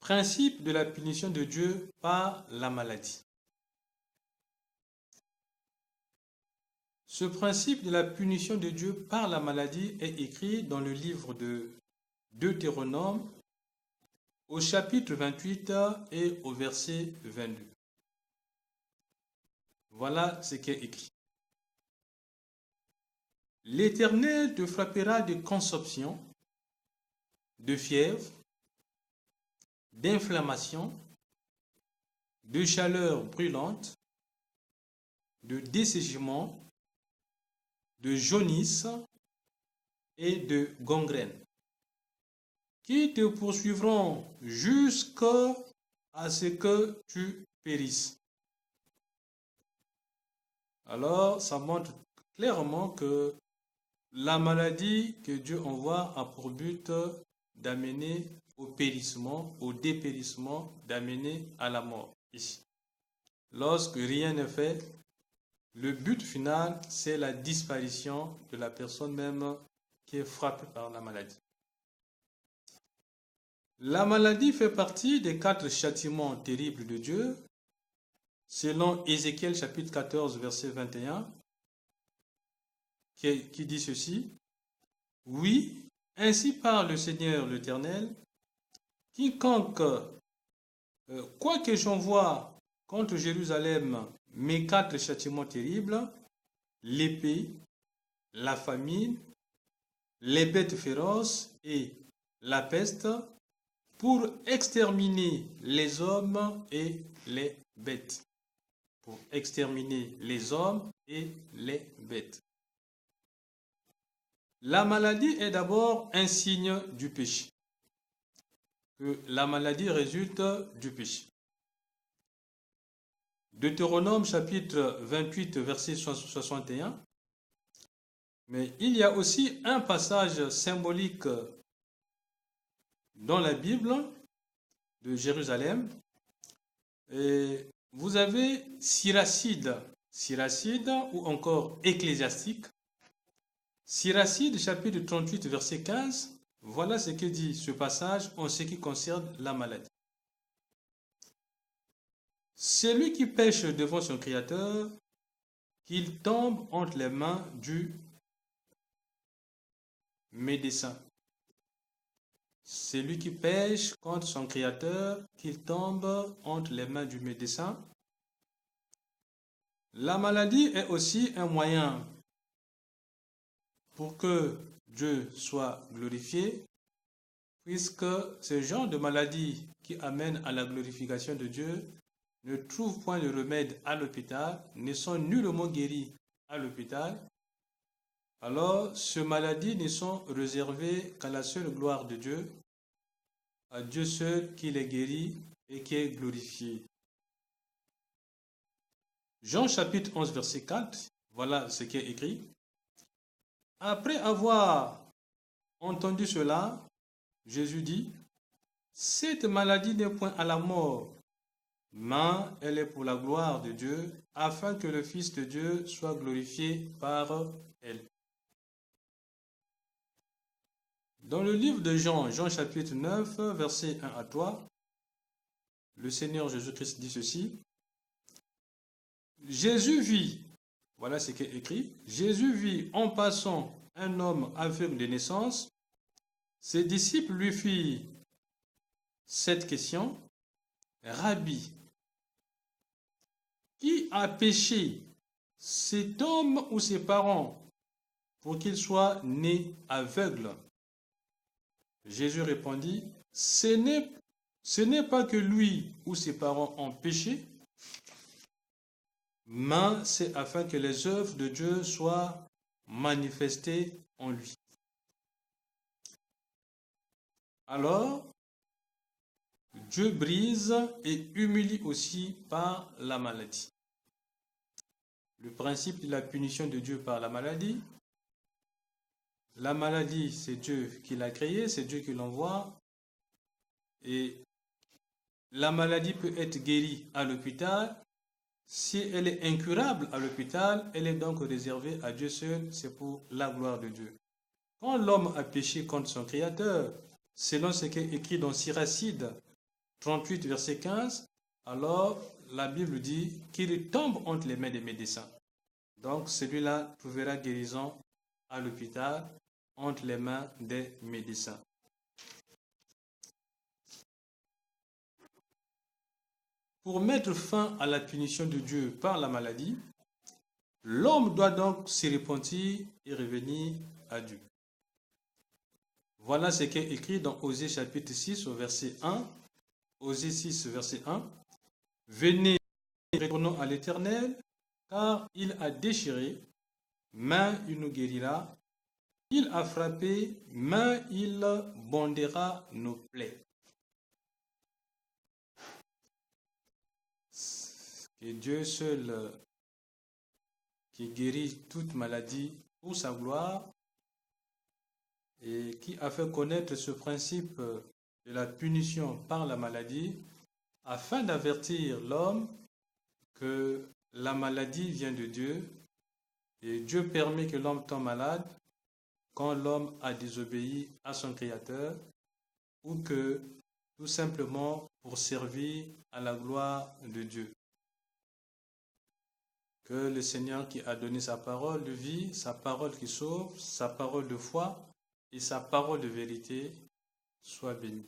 Principe de la punition de Dieu par la maladie. Ce principe de la punition de Dieu par la maladie est écrit dans le livre de Deutéronome au chapitre 28 et au verset 22. Voilà ce qui est écrit. L'Éternel te frappera de consomption, de fièvre, d'inflammation, de chaleur brûlante, de dessèchement, de jaunisse et de gangrène, qui te poursuivront jusqu'à ce que tu périsses. Alors, ça montre clairement que la maladie que Dieu envoie a pour but d'amener au périssement, au dépérissement, d'amener à la mort ici. Lorsque rien n'est fait, le but final, c'est la disparition de la personne même qui est frappée par la maladie. La maladie fait partie des 4 châtiments terribles de Dieu, selon Ézéchiel chapitre 14, verset 21, qui dit ceci. Oui, ainsi parle le Seigneur l'Éternel, quiconque, quoi que j'envoie contre Jérusalem mes 4 châtiments terribles, l'épée, la famine, les bêtes féroces et la peste, pour exterminer les hommes et les bêtes. Pour exterminer les hommes et les bêtes. La maladie est d'abord un signe du péché. Que la maladie résulte du péché. Deutéronome chapitre 28 verset 61. Mais il y a aussi un passage symbolique dans la Bible de Jérusalem. Et vous avez Siracide ou encore Ecclésiastique. Siracide chapitre 38 verset 15. Voilà ce que dit ce passage en ce qui concerne la maladie. Celui qui pêche devant son Créateur, qu'il tombe entre les mains du médecin. Celui qui pêche contre son Créateur, qu'il tombe entre les mains du médecin. La maladie est aussi un moyen pour que Dieu soit glorifié, puisque ce genre de maladie qui amène à la glorification de Dieu ne trouvent point de remède à l'hôpital, ne sont nullement guéris à l'hôpital, alors ces maladies ne sont réservées qu'à la seule gloire de Dieu, à Dieu seul qui les guérit et qui est glorifié. Jean chapitre 11 verset 4, voilà ce qui est écrit. Après avoir entendu cela, Jésus dit, cette maladie n'est point à la mort, mais elle est pour la gloire de Dieu, afin que le Fils de Dieu soit glorifié par elle. Dans le livre de Jean, Jean chapitre 9, versets 1 à 3, le Seigneur Jésus-Christ dit ceci. Jésus vit, voilà ce qui est écrit, Jésus vit en passant un homme aveugle de naissance. Ses disciples lui firent cette question, Rabbi, qui a péché, cet homme ou ses parents, pour qu'il soit né aveugle? Jésus répondit, ce n'est pas que lui ou ses parents ont péché, mais c'est afin que les œuvres de Dieu soient manifestées en lui. Alors, Dieu brise et humilie aussi par la maladie. Le principe de la punition de Dieu par la maladie. La maladie, c'est Dieu qui l'a créée, c'est Dieu qui l'envoie. Et la maladie peut être guérie à l'hôpital. Si elle est incurable à l'hôpital, elle est donc réservée à Dieu seul, c'est pour la gloire de Dieu. Quand l'homme a péché contre son Créateur, selon ce qui est écrit dans Siracide, 38, verset 15, alors la Bible dit qu'il tombe entre les mains des médecins. Donc celui-là trouvera guérison à l'hôpital entre les mains des médecins. Pour mettre fin à la punition de Dieu par la maladie, l'homme doit donc se repentir et revenir à Dieu. Voilà ce qui est écrit dans Osée chapitre 6 au verset 1. Osée 6 verset 1. Venez, retournons à l'Éternel, car il a déchiré, mais il nous guérira. Il a frappé, mais il bondera nos plaies. Que Dieu seul, qui guérit toute maladie pour sa gloire, et qui a fait connaître ce principe de la punition par la maladie, afin d'avertir l'homme que la maladie vient de Dieu, et Dieu permet que l'homme tombe malade quand l'homme a désobéi à son Créateur, ou que tout simplement pour servir à la gloire de Dieu. Que le Seigneur qui a donné sa parole de vie, sa parole qui sauve, sa parole de foi et sa parole de vérité soit béni.